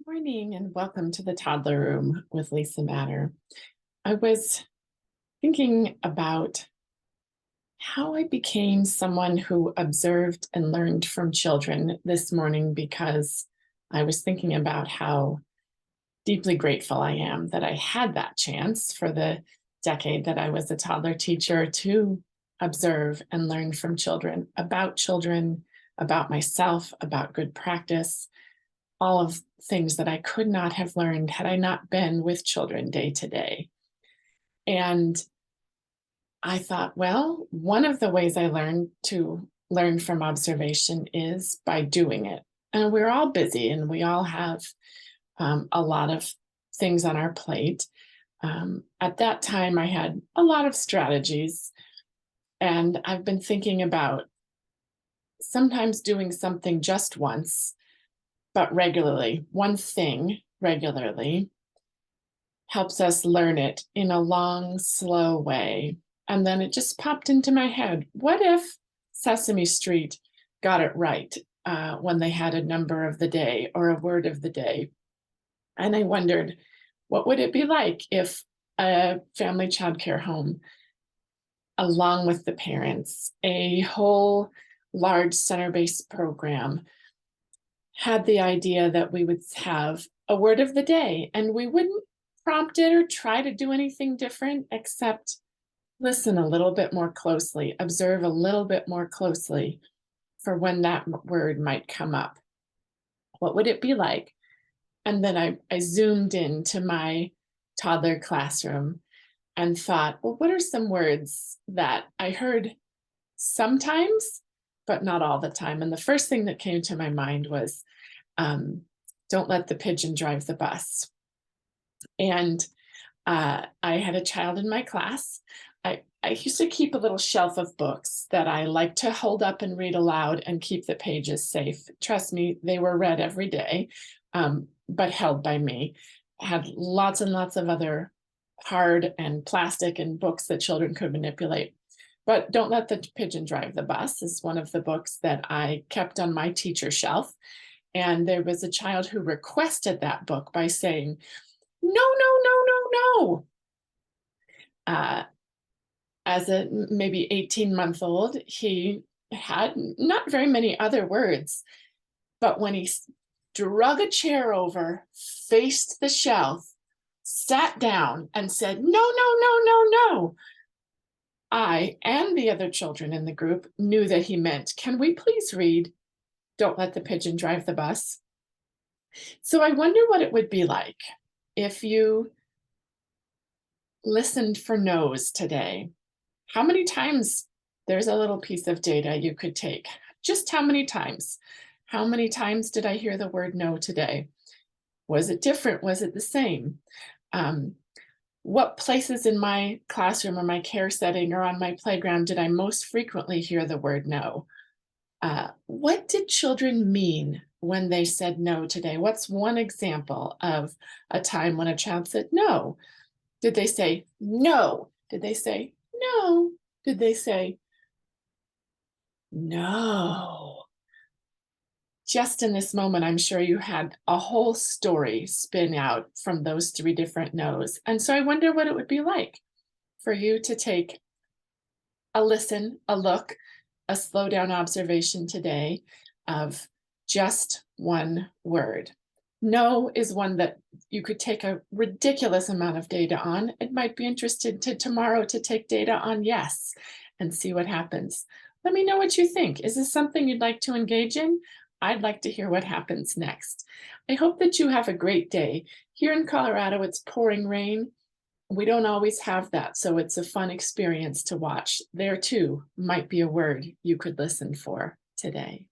Morning and welcome to the Toddler Room with Lisa Matter. I was thinking about how I became someone who observed and learned from children this morning because I was thinking about how deeply grateful I am that I had that chance for the decade that I was a toddler teacher to observe and learn from children, about myself, about good practice, all of things that I could not have learned had I not been with children day to day. And I thought, well, one of the ways I learned to learn from observation is by doing it. And we're all busy and we all have a lot of things on our plate. At that time, I had a lot of strategies, and I've been thinking about sometimes doing something just once, but regularly, one thing regularly helps us learn it in a long, slow way. And then it just popped into my head. What if Sesame Street got it right when they had a number of the day or a word of the day? And I wondered, what would it be like if a family childcare home, along with the parents, a whole large center-based program, had the idea that we would have a word of the day and we wouldn't prompt it or try to do anything different except listen a little bit more closely, observe a little bit more closely for when that word might come up. What would it be like? And then I zoomed into my toddler classroom and thought, well, what are some words that I heard sometimes, but not all the time? And the first thing that came to my mind was, don't let the pigeon drive the bus. And I had a child in my class. I used to keep a little shelf of books that I like to hold up and read aloud and keep the pages safe. Trust me, they were read every day, but held by me. Had lots and lots of other hard and plastic and books that children could manipulate. But Don't Let the Pigeon Drive the Bus is one of the books that I kept on my teacher shelf. And there was a child who requested that book by saying, no, no, no, no, no. As a maybe 18-month-old, he had not very many other words, but when he drug a chair over, faced the shelf, sat down and said, no, no, no, no, no, I and the other children in the group knew that he meant, can we please read Don't Let the Pigeon Drive the Bus? So I wonder what it would be like if you listened for no's today. How many times? There's a little piece of data you could take. Just how many times? How many times did I hear the word no today? Was it different? Was it the same? What places in my classroom or my care setting or on my playground did I most frequently hear the word no? What did children mean when they said no today? What's one example of a time when a child said no? Did they say no? Did they say no? Did they say no? Just in this moment, I'm sure you had a whole story spin out from those three different no's. And so I wonder what it would be like for you to take a listen, a look, a slow down observation today of just one word. No is one that you could take a ridiculous amount of data on. It might be interested to tomorrow to take data on yes and see what happens. Let me know what you think. Is this something you'd like to engage in? I'd like to hear what happens next. I hope that you have a great day. Here in Colorado, it's pouring rain. We don't always have that, so it's a fun experience to watch. There too might be a word you could listen for today.